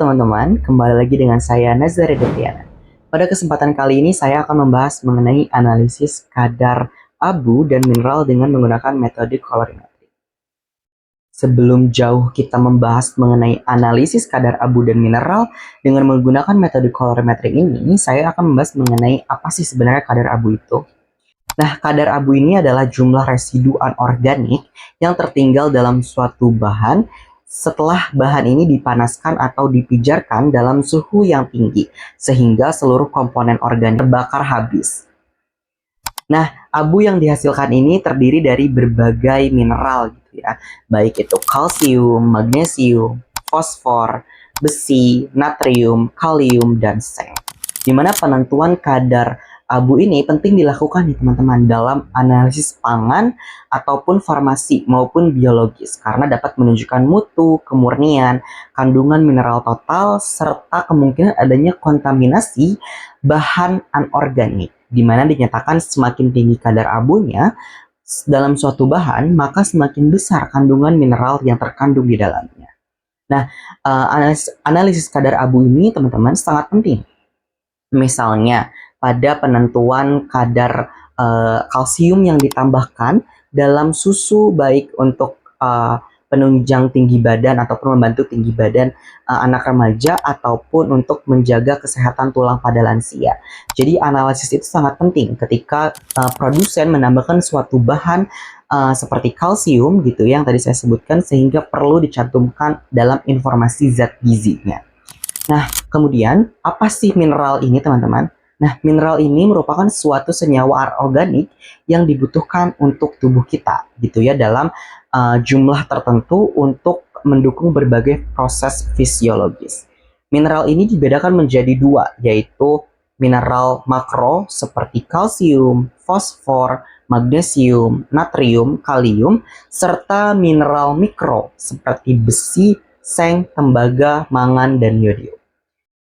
Teman-teman, kembali lagi dengan saya Nazari Deviana. Pada kesempatan kali ini saya akan membahas mengenai analisis kadar abu dan mineral dengan menggunakan metode kolorimetri. Sebelum jauh kita membahas mengenai analisis kadar abu dan mineral dengan menggunakan metode kolorimetri ini, saya akan membahas mengenai apa sih sebenarnya kadar abu itu. Nah, kadar abu ini adalah jumlah residu anorganik yang tertinggal dalam suatu bahan setelah bahan ini dipanaskan atau dipijarkan dalam suhu yang tinggi, sehingga seluruh komponen organik terbakar habis. Nah, abu yang dihasilkan ini terdiri dari berbagai mineral gitu ya, baik itu kalsium, magnesium, fosfor, besi, natrium, kalium, dan seng. Dimana penentuan kadar abu ini penting dilakukan nih teman-teman dalam analisis pangan ataupun farmasi maupun biologis karena dapat menunjukkan mutu, kemurnian, kandungan mineral total, serta kemungkinan adanya kontaminasi bahan anorganik, di mana dinyatakan semakin tinggi kadar abunya dalam suatu bahan, maka semakin besar kandungan mineral yang terkandung di dalamnya. Nah, analisis kadar abu ini teman-teman sangat penting. Misalnya, pada penentuan kadar kalsium yang ditambahkan dalam susu baik untuk penunjang tinggi badan ataupun membantu tinggi badan anak remaja ataupun untuk menjaga kesehatan tulang pada lansia. Jadi analisis itu sangat penting ketika produsen menambahkan suatu bahan seperti kalsium gitu yang tadi saya sebutkan sehingga perlu dicantumkan dalam informasi zat gizinya. Nah, kemudian apa sih mineral ini teman-teman? Nah, mineral ini merupakan suatu senyawa organik yang dibutuhkan untuk tubuh kita gitu ya dalam jumlah tertentu untuk mendukung berbagai proses fisiologis. Mineral ini dibedakan menjadi dua, yaitu mineral makro seperti kalsium, fosfor, magnesium, natrium, kalium, serta mineral mikro seperti besi, seng, tembaga, mangan, dan yodium.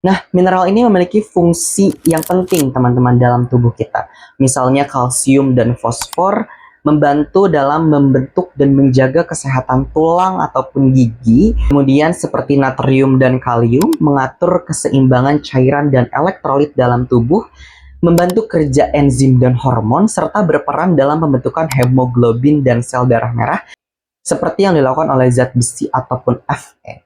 Nah, mineral ini memiliki fungsi yang penting teman-teman dalam tubuh kita. Misalnya kalsium dan fosfor membantu dalam membentuk dan menjaga kesehatan tulang ataupun gigi. Kemudian seperti natrium dan kalium mengatur keseimbangan cairan dan elektrolit dalam tubuh, membantu kerja enzim dan hormon, serta berperan dalam pembentukan hemoglobin dan sel darah merah seperti yang dilakukan oleh zat besi ataupun Fe.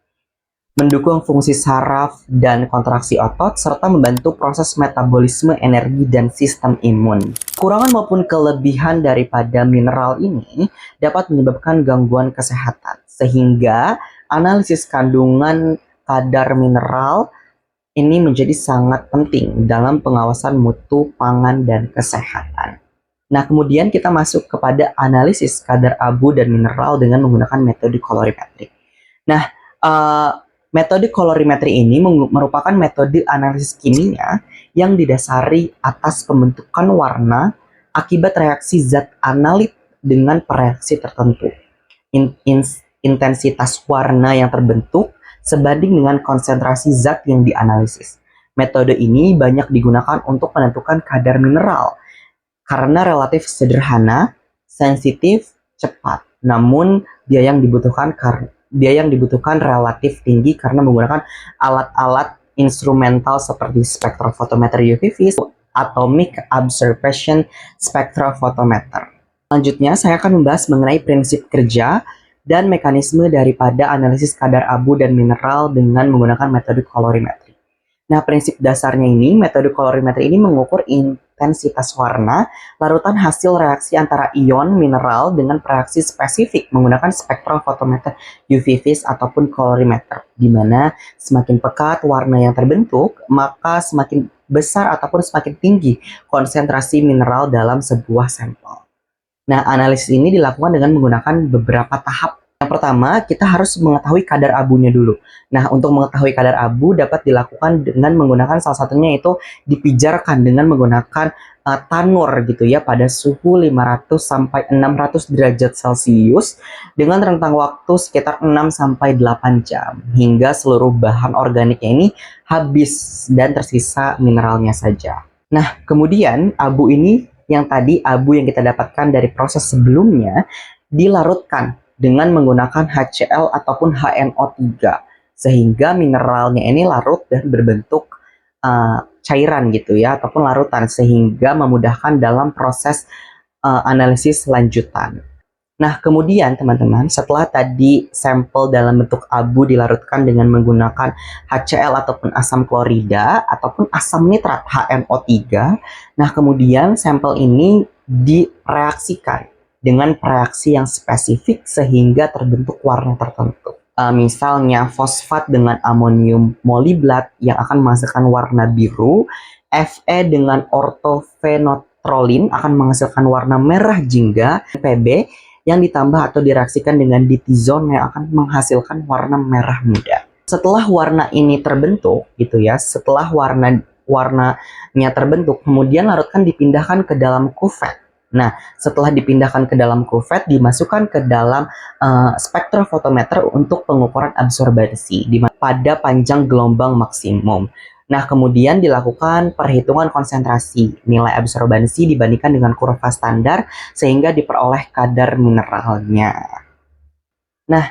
Mendukung fungsi saraf dan kontraksi otot, serta membantu proses metabolisme energi dan sistem imun. Kekurangan maupun kelebihan daripada mineral ini dapat menyebabkan gangguan kesehatan, sehingga analisis kandungan kadar mineral ini menjadi sangat penting dalam pengawasan mutu pangan dan kesehatan. Nah, kemudian kita masuk kepada analisis kadar abu dan mineral dengan menggunakan metode kolorimetri. Nah, metode kolorimetri ini merupakan metode analisis kimia yang didasari atas pembentukan warna akibat reaksi zat analit dengan pereaksi tertentu. Intensitas warna yang terbentuk sebanding dengan konsentrasi zat yang dianalisis. Metode ini banyak digunakan untuk menentukan kadar mineral karena relatif sederhana, sensitif, cepat. Namun biaya yang dibutuhkan relatif tinggi karena menggunakan alat-alat instrumental seperti spektrofotometer UV vis, atomic observation spectrophotometer. Selanjutnya, saya akan membahas mengenai prinsip kerja dan mekanisme daripada analisis kadar abu dan mineral dengan menggunakan metode kolorimetri. Nah, prinsip dasarnya ini, metode kolorimetri ini mengukur intensitas warna larutan hasil reaksi antara ion mineral dengan reaksi spesifik menggunakan spektrofotometer UV vis ataupun kolorimeter, di mana semakin pekat warna yang terbentuk, maka semakin besar ataupun semakin tinggi konsentrasi mineral dalam sebuah sampel. Nah, analisis ini dilakukan dengan menggunakan beberapa tahap. Yang pertama, kita harus mengetahui kadar abunya dulu. Nah, untuk mengetahui kadar abu dapat dilakukan dengan menggunakan salah satunya yaitu dipijarkan dengan menggunakan tanur gitu ya pada suhu 500 sampai 600 derajat Celcius dengan rentang waktu sekitar 6 sampai 8 jam hingga seluruh bahan organiknya ini habis dan tersisa mineralnya saja. Nah, kemudian abu ini yang tadi abu yang kita dapatkan dari proses sebelumnya dilarutkan dengan menggunakan HCl ataupun HNO3 sehingga mineralnya ini larut dan berbentuk cairan gitu ya, ataupun larutan, sehingga memudahkan dalam proses analisis lanjutan. Nah, kemudian teman-teman, setelah tadi sampel dalam bentuk abu dilarutkan dengan menggunakan HCl ataupun asam klorida ataupun asam nitrat HNO3, nah kemudian sampel ini direaksikan dengan reaksi yang spesifik sehingga terbentuk warna tertentu. Misalnya fosfat dengan amonium moliblat yang akan menghasilkan warna biru, Fe dengan ortofenotrolin akan menghasilkan warna merah jingga, Pb yang ditambah atau direaksikan dengan ditizon yang akan menghasilkan warna merah muda. Setelah warna ini terbentuk gitu ya, setelah warnanya terbentuk, kemudian larutkan dipindahkan ke dalam kuvet. Nah, setelah dipindahkan ke dalam kuvet, dimasukkan ke dalam spektrofotometer untuk pengukuran absorbansi pada panjang gelombang maksimum. Nah, kemudian dilakukan perhitungan konsentrasi nilai absorbansi dibandingkan dengan kurva standar sehingga diperoleh kadar mineralnya. Nah,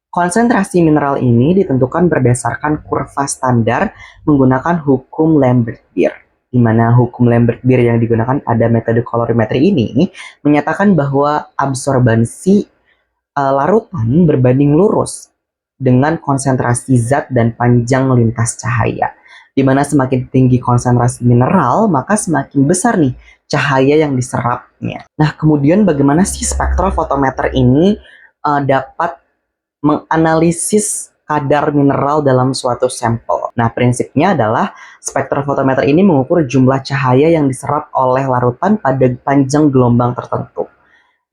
konsentrasi mineral ini ditentukan berdasarkan kurva standar menggunakan hukum Lambert-Beer, di mana hukum Lambert-Beer yang digunakan pada metode kolorimetri ini menyatakan bahwa absorbansi larutan berbanding lurus dengan konsentrasi zat dan panjang lintas cahaya. Di mana semakin tinggi konsentrasi mineral, maka semakin besar nih cahaya yang diserapnya. Nah, kemudian bagaimana sih spektrofotometer ini dapat menganalisis kadar mineral dalam suatu sampel? Nah, prinsipnya adalah spektrofotometer ini mengukur jumlah cahaya yang diserap oleh larutan pada panjang gelombang tertentu.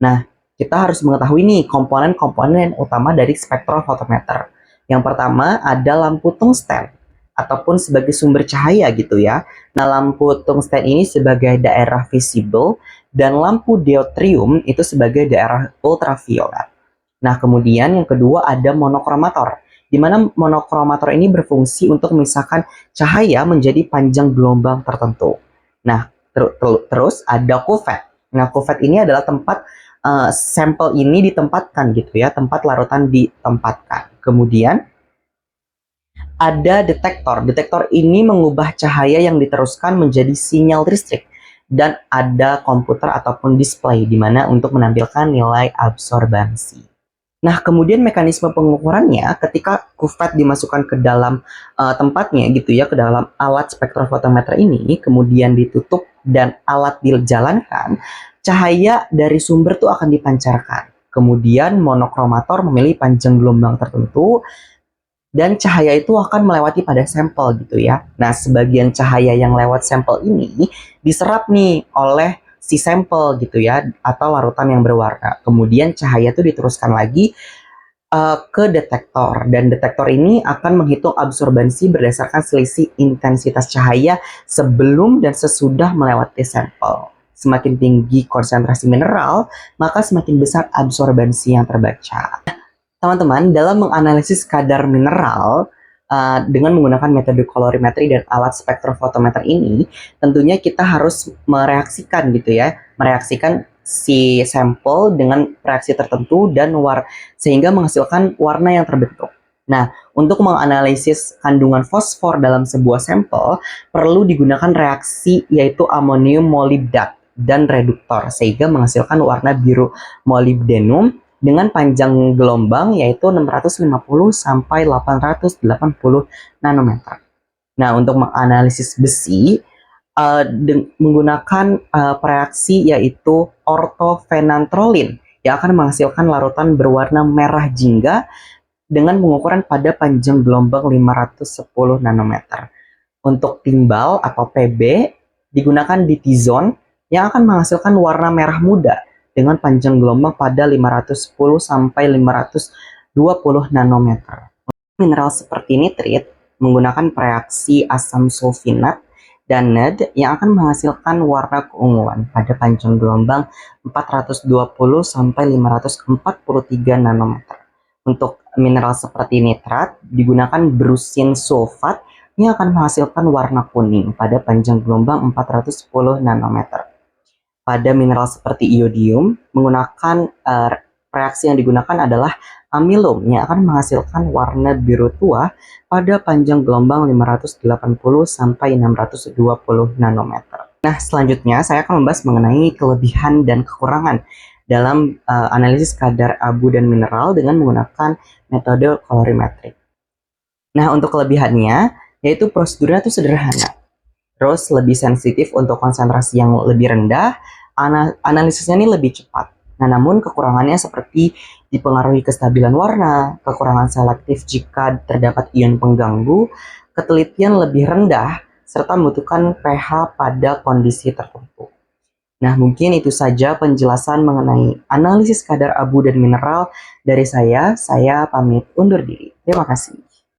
Nah, kita harus mengetahui nih komponen-komponen utama dari spektrofotometer. Yang pertama ada lampu tungsten ataupun sebagai sumber cahaya gitu ya. Nah, lampu tungsten ini sebagai daerah visible dan lampu deuterium itu sebagai daerah ultraviolet. Nah, kemudian yang kedua ada monokromator, di mana monokromator ini berfungsi untuk memisahkan cahaya menjadi panjang gelombang tertentu. Nah, terus ada kuvet. Nah, kuvet ini adalah tempat sampel ini ditempatkan gitu ya, tempat larutan ditempatkan. Kemudian ada detektor. Detektor ini mengubah cahaya yang diteruskan menjadi sinyal listrik. Dan ada komputer ataupun display di mana untuk menampilkan nilai absorbansi. Nah, kemudian mekanisme pengukurannya ketika kuvet dimasukkan ke dalam tempatnya gitu ya, ke dalam alat spektrofotometer ini, kemudian ditutup dan alat dijalankan, cahaya dari sumber tuh akan dipancarkan. Kemudian monokromator memilih panjang gelombang tertentu dan cahaya itu akan melewati pada sampel gitu ya. Nah, sebagian cahaya yang lewat sampel ini diserap nih oleh si sampel gitu ya, atau larutan yang berwarna. Kemudian cahaya itu diteruskan lagi ke detektor, dan detektor ini akan menghitung absorbansi berdasarkan selisih intensitas cahaya sebelum dan sesudah melewati sampel. Semakin tinggi konsentrasi mineral, maka semakin besar absorbansi yang terbaca. Teman-teman, dalam menganalisis kadar mineral dengan menggunakan metode kolorimetri dan alat spektrofotometer ini, tentunya kita harus mereaksikan gitu ya, mereaksikan si sampel dengan reaksi tertentu dan sehingga menghasilkan warna yang terbentuk. Nah, untuk menganalisis kandungan fosfor dalam sebuah sampel, perlu digunakan reaksi yaitu amonium molibdat dan reduktor sehingga menghasilkan warna biru molybdenum dengan panjang gelombang yaitu 650 sampai 880 nanometer. Nah, untuk menganalisis besi menggunakan reaksi yaitu ortofenantrolin yang akan menghasilkan larutan berwarna merah jingga dengan pengukuran pada panjang gelombang 510 nanometer. Untuk timbal atau Pb digunakan ditizon yang akan menghasilkan warna merah muda dengan panjang gelombang pada 510 sampai 520 nanometer. Mineral seperti nitrit menggunakan reaksi asam sulfinat dan NAD yang akan menghasilkan warna keunguan pada panjang gelombang 420 sampai 543 nanometer. Untuk mineral seperti nitrat digunakan brusin sulfat yang akan menghasilkan warna kuning pada panjang gelombang 410 nanometer. Pada mineral seperti iodium menggunakan Reaksi yang digunakan adalah amilum yang akan menghasilkan warna biru tua pada panjang gelombang 580 sampai 620 nanometer. Nah, selanjutnya saya akan membahas mengenai kelebihan dan kekurangan dalam analisis kadar abu dan mineral dengan menggunakan metode colorimetrik. Nah, untuk kelebihannya, yaitu prosedurnya itu sederhana. Terus lebih sensitif untuk konsentrasi yang lebih rendah, analisisnya ini lebih cepat. Nah, namun kekurangannya seperti dipengaruhi kestabilan warna, kekurangan selektif jika terdapat ion pengganggu, ketelitian lebih rendah, serta membutuhkan pH pada kondisi tertentu. Nah, mungkin itu saja penjelasan mengenai analisis kadar abu dan mineral dari saya. Saya pamit undur diri. Terima kasih.